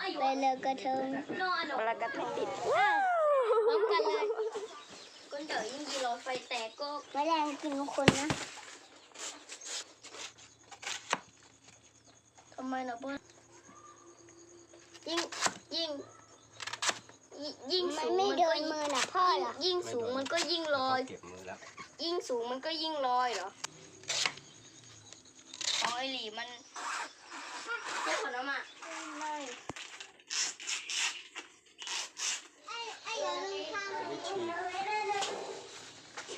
ไปเลยกระทงเวลากระทงติดพร้อมกันเลยก้นเดี๋ยวยิ่งกินรถไฟแตกก็ไม่แรงกินทุกคนนะทำไมนะพ่อยิ่งสูงมันก็มือนะพ่อยิ่งสูงมันก็ยิ่งลอยยิ่งสูงมันก็ยิ่งลอยเหรอของไอหลีมันไม่ผลน้ำอ่ะไม่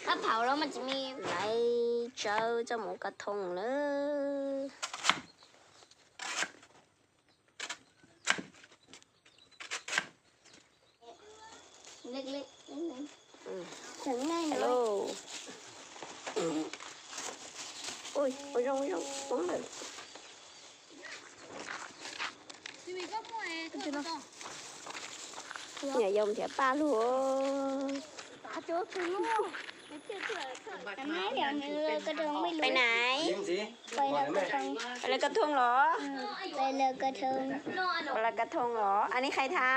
ถ้าเผาแล้วมันจะมีไหลเจ้าหมูกระทงเลยเล็กๆนิดนึงถึงแน่ฮัลโหลอุ้ยไปลงxuống rồi nhà dòng thẻ ba luônไปไหนไปเลยกระทงไปเลยกระทงเหรอไปเลยกระทงไปเลยกระทงเหรออันนี้ใครทำ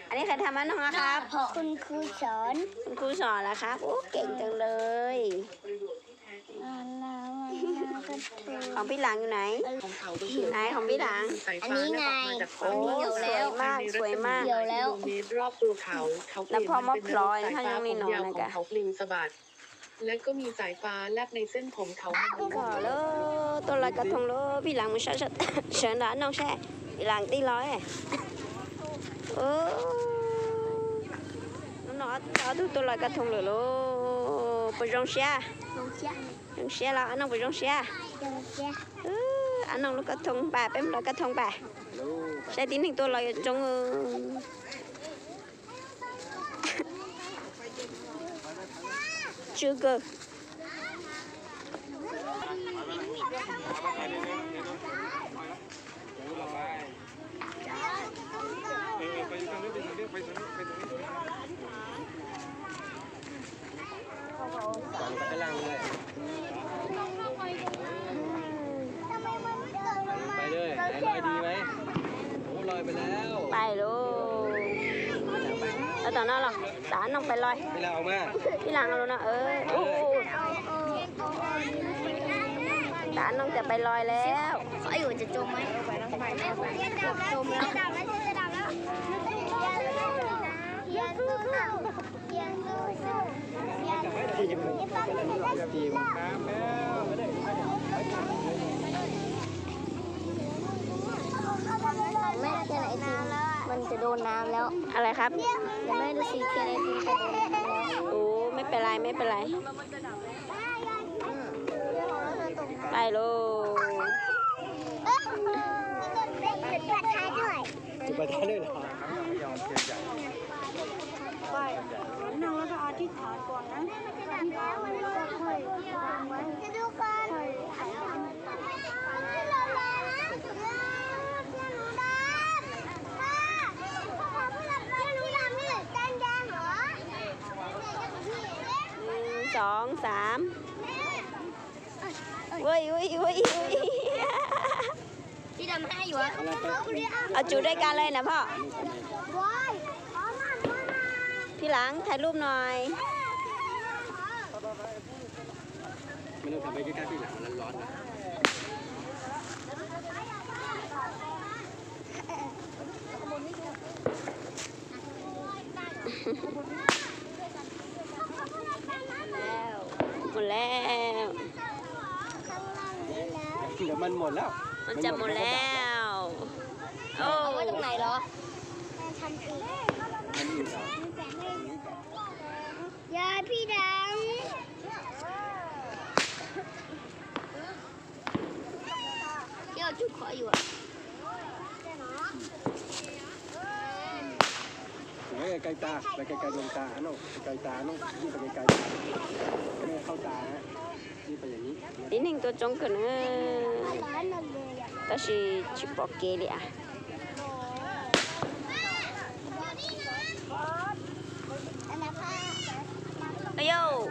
อันนี้ใครทำน้องครับคุณครูสอนคุณครูสอนแล้วครับโอ้เก่งจังเลยของพี่หลังอยู่ไหนไหนของพี่หลังอันนี้ไงโอ้สวยมากสวยมากเดี๋ยวแล้วรอบตัวเขาแล้วพอมาพลอยถ้ายังไม่นอนนะกะเขาปลิงสะบัดและก็มีสายฟ้าแลบในเส้นผมเขาก็เลยตัวลอยกระทงเลยพี่หลังมันชัดเฉินด้านน้องแช่พี่หลังตีร้อยnó tôi lòi cá thùng lửa bơi rong xe là anh ông bơi rong xe anh ông lúc cá thùng bà em lòi cá thùng bà xe tín hình tôi lòi trong chưa cơ còn cái lăng đâyไปเลยไหนลอยดีไหมโอ้ลอยไปแล้วไปluônแล้วตอนนั้นหรอตาน้องไปลอยพี่หลังออกมาพี่หลังเอาแล้วนะตาน้องจะไปลอยแล้วเขาอยู่จะจมไหมจมแล้วแม่เทียนไอติมมันจะโดนน้ำแล้วอะไรครับเดี๋ยวแม่ดูสิเทียนไอติมจะโดนน้ำแล้วโอ้ไม่เป็นไรไม่เป็นไรไปลูกจุดประทัดด้วย จุดประทัดด้วยเหรอไปนั่งแล้วก็อธิษฐานก่อนนะแล้วก็ค่อยๆวางไว้จะดูกันสองสามเว้ยพี่ดำให้อยู่อะเอาจุดด้วยกันเลยนะพ่อพี่หลังถ่ายรูปหน่อยไม่ต้องทำไปใกล้ๆพี่หลังมันร้อนนะหมดแล้วเดี๋ยวมันหมดแล้วมันจะหมดแล้วโอ้ไว้ตรงไหนเหรอมันอยู่เหรอยาพี่ดังเที่ยวจุกขออยู่อะไกลตาไปไกลดวงตาน้องไกลตาน้องยิ่งไปไกลไม่เข้าตานี่ไปอย่างนี้tín hình tôi trông cần ta chỉ bỏ kê đi à ayo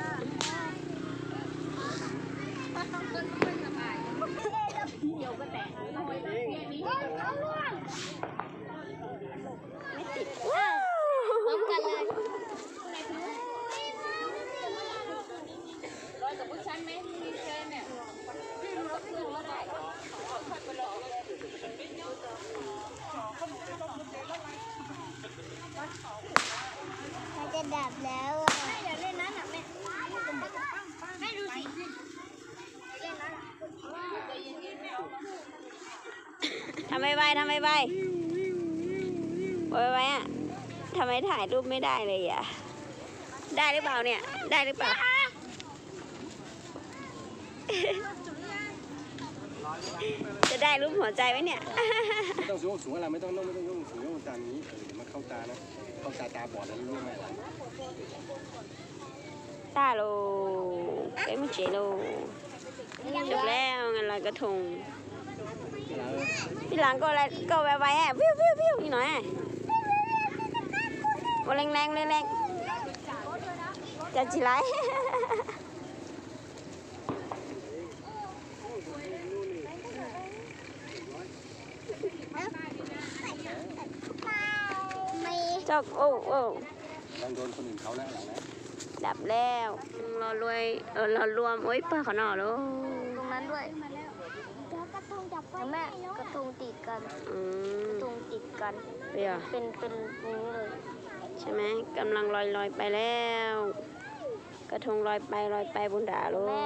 ำไวๆทำไวๆไวๆอ่ะทำไมถ่ายรูปไม่ได้เลยอ่ะได้หรือเปล่าเนี่ยได้หรือเปล่า จะได้รูปหัวใจไหมเนี่ย ไม่ต้องสูงสูงอะไรไม่ต้องสูงสูงจานนี้มาเข้าตานะเข้าตาบอดแล้วรู้ไหม ตาโลเอ็มเจโลจบแล้วงานลอยกระทงพี่หลังก็อะไรก็ไวๆอ่ะวิววิววิวอีกหน่อยวันแรงแรงแรงจะจีไรจบโอ้ยังโดนคนอื่นเขาแล้วหลังนะ ดับแล้วรอรวยรอรวมโอ้ยป้าขอหน่อลูก ตรงนั้นด้วยแม่กระทงติดกันกระทงติดกัน เดี๋ยว เป็นนี้เลย ใช่ไหมกำลังลอยไปแล้ว กระทงลอยไปบนดาลูก แม่